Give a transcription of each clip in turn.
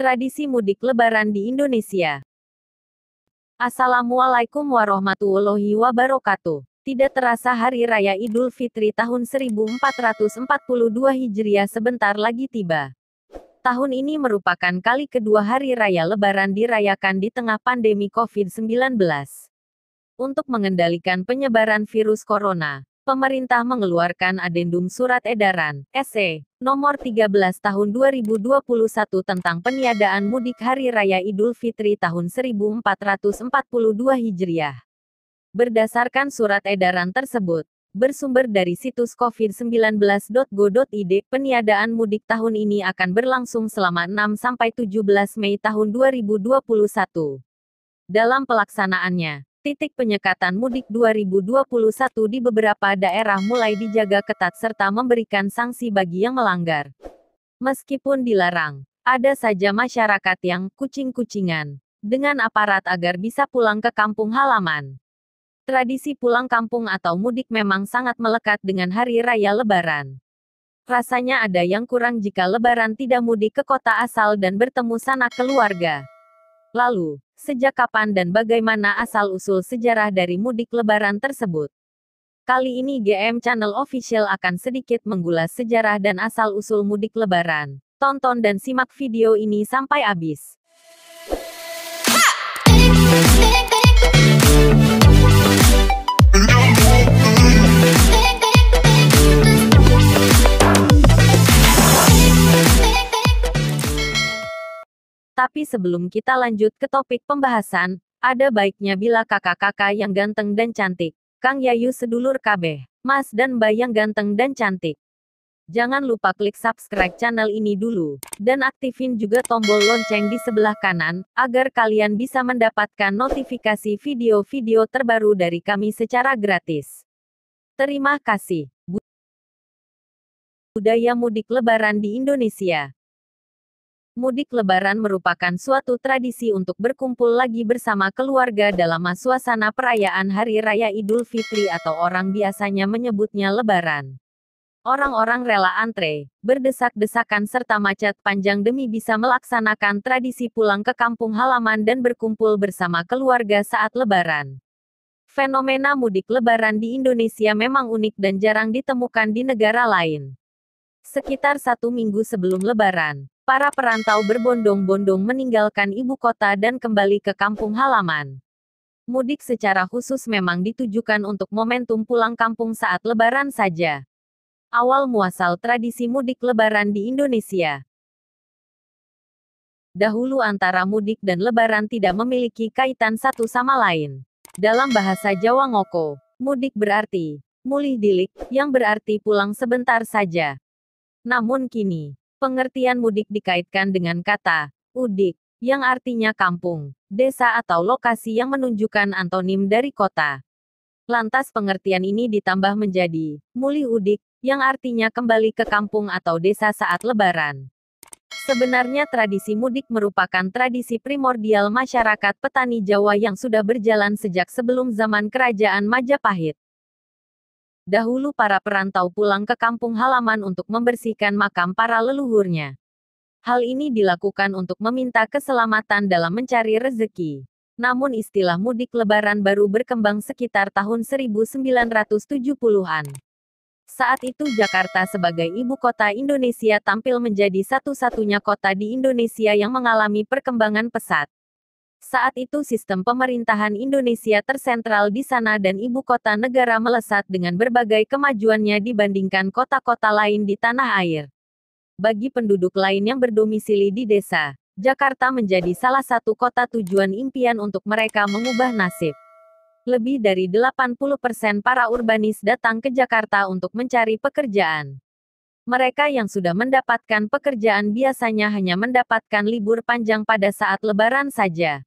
Tradisi mudik Lebaran di Indonesia. Assalamualaikum warahmatullahi wabarakatuh. Tidak terasa Hari Raya Idul Fitri tahun 1442 Hijriah sebentar lagi tiba. Tahun ini merupakan kali kedua Hari Raya Lebaran dirayakan di tengah pandemi COVID-19. Untuk mengendalikan penyebaran virus corona, pemerintah mengeluarkan Adendum Surat Edaran (SE) Nomor 13 Tahun 2021 tentang peniadaan mudik Hari Raya Idul Fitri tahun 1442 Hijriah. Berdasarkan surat edaran tersebut, bersumber dari situs covid19.go.id, peniadaan mudik tahun ini akan berlangsung selama 6-17 Mei tahun 2021. Dalam pelaksanaannya, titik penyekatan mudik 2021 di beberapa daerah mulai dijaga ketat serta memberikan sanksi bagi yang melanggar. Meskipun dilarang, ada saja masyarakat yang kucing-kucingan dengan aparat agar bisa pulang ke kampung halaman. Tradisi pulang kampung atau mudik memang sangat melekat dengan Hari Raya Lebaran. Rasanya ada yang kurang jika Lebaran tidak mudik ke kota asal dan bertemu sanak keluarga. Lalu, sejak kapan dan bagaimana asal-usul sejarah dari mudik Lebaran tersebut? Kali ini GM Channel Official akan sedikit mengulas sejarah dan asal-usul mudik Lebaran. Tonton dan simak video ini sampai habis. Tapi sebelum kita lanjut ke topik pembahasan, ada baiknya bila kakak-kakak yang ganteng dan cantik, Kang Yayu sedulur kabeh, Mas dan Mbak yang ganteng dan cantik. Jangan lupa klik subscribe channel ini dulu, dan aktifin juga tombol lonceng di sebelah kanan, agar kalian bisa mendapatkan notifikasi video-video terbaru dari kami secara gratis. Terima kasih. Budaya mudik Lebaran di Indonesia. Mudik Lebaran merupakan suatu tradisi untuk berkumpul lagi bersama keluarga dalam suasana perayaan Hari Raya Idul Fitri atau orang biasanya menyebutnya Lebaran. Orang-orang rela antre, berdesak-desakan serta macet panjang demi bisa melaksanakan tradisi pulang ke kampung halaman dan berkumpul bersama keluarga saat Lebaran. Fenomena mudik Lebaran di Indonesia memang unik dan jarang ditemukan di negara lain. Sekitar 1 minggu sebelum Lebaran, para perantau berbondong-bondong meninggalkan ibu kota dan kembali ke kampung halaman. Mudik secara khusus memang ditujukan untuk momentum pulang kampung saat Lebaran saja. Awal muasal tradisi mudik Lebaran di Indonesia. Dahulu antara mudik dan Lebaran tidak memiliki kaitan satu sama lain. Dalam bahasa Jawa Ngoko, mudik berarti mulih dilik, yang berarti pulang sebentar saja. Namun kini, pengertian mudik dikaitkan dengan kata udik, yang artinya kampung, desa atau lokasi yang menunjukkan antonim dari kota. Lantas pengertian ini ditambah menjadi mulih udik, yang artinya kembali ke kampung atau desa saat Lebaran. Sebenarnya tradisi mudik merupakan tradisi primordial masyarakat petani Jawa yang sudah berjalan sejak sebelum zaman Kerajaan Majapahit. Dahulu para perantau pulang ke kampung halaman untuk membersihkan makam para leluhurnya. Hal ini dilakukan untuk meminta keselamatan dalam mencari rezeki. Namun istilah mudik Lebaran baru berkembang sekitar tahun 1970-an. Saat itu Jakarta sebagai ibu kota Indonesia tampil menjadi satu-satunya kota di Indonesia yang mengalami perkembangan pesat. Saat itu sistem pemerintahan Indonesia tersentral di sana dan ibu kota negara melesat dengan berbagai kemajuannya dibandingkan kota-kota lain di tanah air. Bagi penduduk lain yang berdomisili di desa, Jakarta menjadi salah satu kota tujuan impian untuk mereka mengubah nasib. Lebih dari 80% para urbanis datang ke Jakarta untuk mencari pekerjaan. Mereka yang sudah mendapatkan pekerjaan biasanya hanya mendapatkan libur panjang pada saat Lebaran saja.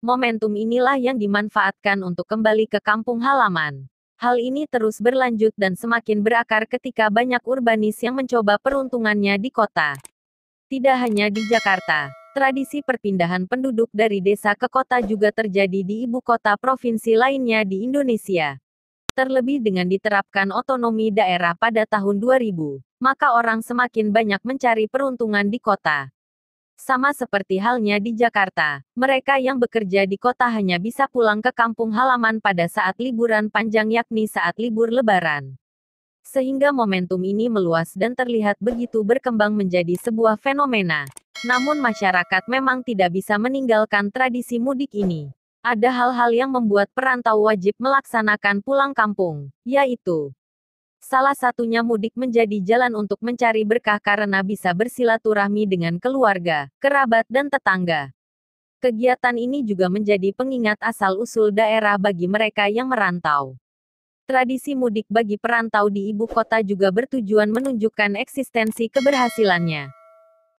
Momentum inilah yang dimanfaatkan untuk kembali ke kampung halaman. Hal ini terus berlanjut dan semakin berakar ketika banyak urbanis yang mencoba peruntungannya di kota. Tidak hanya di Jakarta, tradisi perpindahan penduduk dari desa ke kota juga terjadi di ibu kota provinsi lainnya di Indonesia. Terlebih dengan diterapkan otonomi daerah pada tahun 2000, maka orang semakin banyak mencari peruntungan di kota. Sama seperti halnya di Jakarta, mereka yang bekerja di kota hanya bisa pulang ke kampung halaman pada saat liburan panjang yakni saat libur Lebaran. Sehingga momentum ini meluas dan terlihat begitu berkembang menjadi sebuah fenomena. Namun masyarakat memang tidak bisa meninggalkan tradisi mudik ini. Ada hal-hal yang membuat perantau wajib melaksanakan pulang kampung, yaitu salah satunya mudik menjadi jalan untuk mencari berkah karena bisa bersilaturahmi dengan keluarga, kerabat dan tetangga. Kegiatan ini juga menjadi pengingat asal-usul daerah bagi mereka yang merantau. Tradisi mudik bagi perantau di ibu kota juga bertujuan menunjukkan eksistensi keberhasilannya.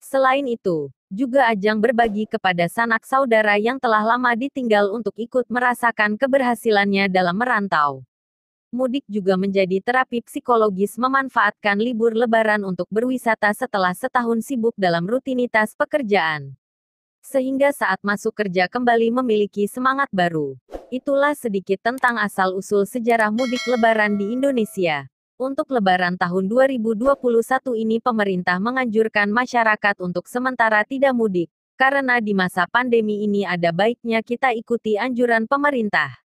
Selain itu, juga ajang berbagi kepada sanak saudara yang telah lama ditinggal untuk ikut merasakan keberhasilannya dalam merantau. Mudik juga menjadi terapi psikologis memanfaatkan libur Lebaran untuk berwisata setelah setahun sibuk dalam rutinitas pekerjaan. Sehingga saat masuk kerja kembali memiliki semangat baru. Itulah sedikit tentang asal-usul sejarah mudik Lebaran di Indonesia. Untuk Lebaran tahun 2021 ini pemerintah menganjurkan masyarakat untuk sementara tidak mudik, karena di masa pandemi ini ada baiknya kita ikuti anjuran pemerintah.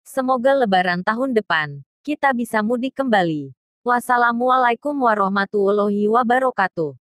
Semoga Lebaran tahun depan, kita bisa mudik kembali. Wassalamualaikum warahmatullahi wabarakatuh.